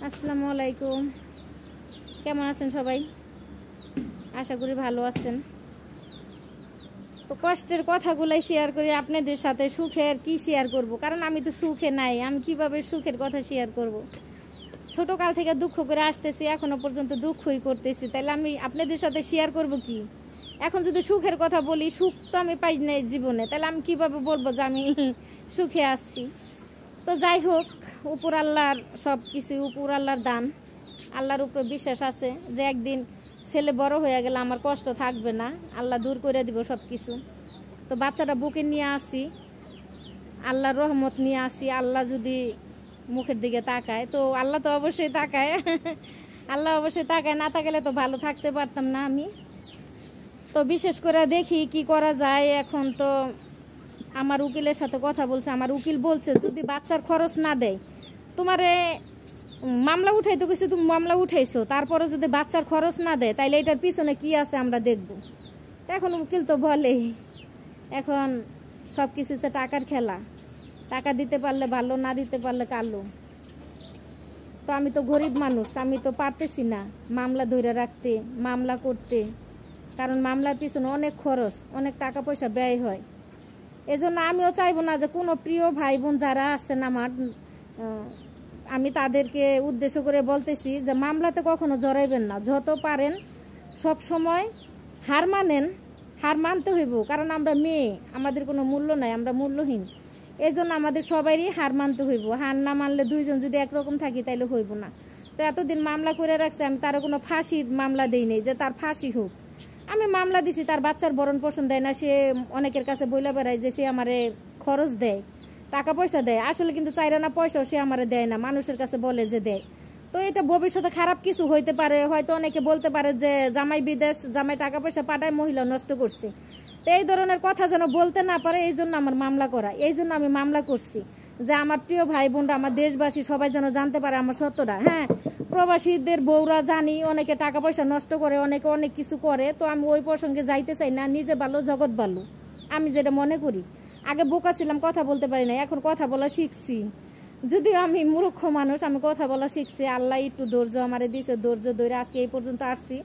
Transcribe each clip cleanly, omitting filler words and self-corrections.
আসসালামু আলাইকুম। কেমন আছেন সবাই? আশা করি ভালো আছেন। তো কষ্টের কথাগুলাই শেয়ার করি আপনাদের সাথে। সুখের কি শেয়ার করব, কারণ আমি তো সুখে নাই। আমি কিভাবে সুখের কথা শেয়ার করব? ছোটকাল থেকে দুঃখ করে আসতেছি, এখনো পর্যন্ত দুঃখই করতেছি, তাহলে আমি আপনাদের সাথে শেয়ার করব কি? এখন যদি সুখের কথা বলি, সুখ তো আমি পাই নাই জীবনে, তাহলে আমি কিভাবে বলবো যে আমি সুখে আসছি? তো যাই হোক, উপর আল্লাহর সব কিছু, উপর আল্লাহর দান। আল্লাহর উপরে বিশ্বাস আছে যে একদিন ছেলে বড় হয়ে গেলে আমার কষ্ট থাকবে না, আল্লাহ দূর করে দিব সব কিছু। তো বাচ্চাটা বুকে নিয়ে আসি, আল্লাহর রহমত নিয়ে আসি। আল্লাহ যদি মুখের দিকে তাকায়, তো আল্লাহ তো অবশ্যই তাকায় আল্লাহ অবশ্যই তাকায়, না তাকালে তো ভালো থাকতে পারতাম না আমি। তো বিশেষ করে দেখি কি করা যায়। এখন তো আমার উকিলের সাথে কথা বলছে, আমার উকিল বলছে যদি বাচ্চার খরচ না দেয়, তোমারে মামলা উঠাইতে গেছি, তুমি মামলা উঠাইছো, তারপরে যদি বাচ্চার খরচ না দেয়, তাইলে এটার পিছনে কি আছে আমরা দেখব। এখন উকিল তো বলে এখন সব কিছু টাকার খেলা, টাকা দিতে পারলে ভালো, না দিতে পারলে কালো। তো আমি তো গরিব মানুষ, আমি তো পারতেছি না মামলা ধরে রাখতে, মামলা করতে, কারণ মামলার পিছনে অনেক খরচ, অনেক টাকা পয়সা ব্যয় হয়। এজন্য আমিও চাইবো না যে কোনো প্রিয় ভাই বোন যারা আছেন আমার, আমি তাদেরকে উদ্দেশ্য করে বলতেছি যে মামলাতে কখনো জড়াইবেন না। যত পারেন সব সময় হার মানেন, হার মানতে হইব, কারণ আমরা মেয়ে, আমাদের কোনো মূল্য নাই, আমরা মূল্যহীন। এই জন্য আমাদের সবারই হার মানতে হইব। হার না মানলে দুইজন যদি একরকম থাকি তাইলে হইব না। তো এতদিন মামলা করে রাখছে, আমি তার কোনো ফাঁসির মামলা দেই নেই যে তার ফাঁসি হোক। আমি মামলা দিছি, তার বাচ্চার ভরণ পোষণ দেয় না, সে অনেকের কাছে বইলা বেড়ায় যে সে আমারে খরচ দেয়, টাকা পয়সা দেয়। আসলে কিন্তু চাইরা না পয়সাও সে আমারে দেয় না, মানুষের কাছে বলে যে দেয়। তো এটা ভবিষ্যতে খারাপ কিছু হইতে পারে, হয়তো অনেকে বলতে পারে যে জামাই বিদেশ, জামাই টাকা পয়সা পাঠায়, মহিলা নষ্ট করছে। তো এই ধরনের কথা যেন বলতে না পারে, এই জন্য আমার মামলা করা। এই জন্য আমি মামলা করছি যে আমার প্রিয় ভাই বোনরা, আমার দেশবাসী সবাই যেন জানতে পারে আমার সত্যটা। হ্যাঁ, প্রবাসীদের বউরা জানি অনেকে টাকা পয়সা নষ্ট করে, অনেকে অনেক কিছু করে। তো আমি ওই প্রসঙ্গে যাইতে চাই না, নিজে ভালো জগৎ ভালো, আমি যেটা মনে করি। আগে বোকা ছিলাম, কথা বলতে পারি না, এখন কথা বলা শিখছি। যদিও আমি মূর্খ মানুষ, আমি কথা বলা শিখছি। আল্লাহ একটু ধৈর্য আমারে দিছে, ধৈর্য ধরে আজকে এই পর্যন্ত আসছি।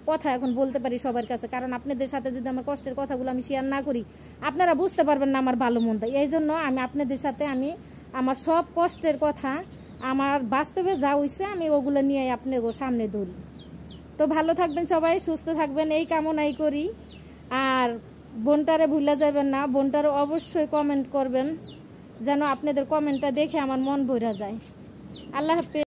কথা এখন বলতে পারি সবার কাছে, কারণ আপনাদের সাথে যদি আমার কষ্টের কথাগুলো আমি শেয়ার না করি, আপনারা বুঝতে পারবেন না আমার ভালো মন্দ। এই জন্য আমি আপনাদের সাথে আমি আমার সব কষ্টের কথা, আমার বাস্তবে যা হইছে, আমি ওগুলো নিয়ে আপনাকে সামনে ধরি। তো ভালো থাকবেন সবাই, সুস্থ থাকবেন, এই কামনাই করি। আর বোনটারে ভুলে যাবেন না, বোনটারও অবশ্যই কমেন্ট করবেন, যেন আপনাদের কমেন্টটা দেখে আমার মন ভরে যায়। আল্লাহ হাফেজ।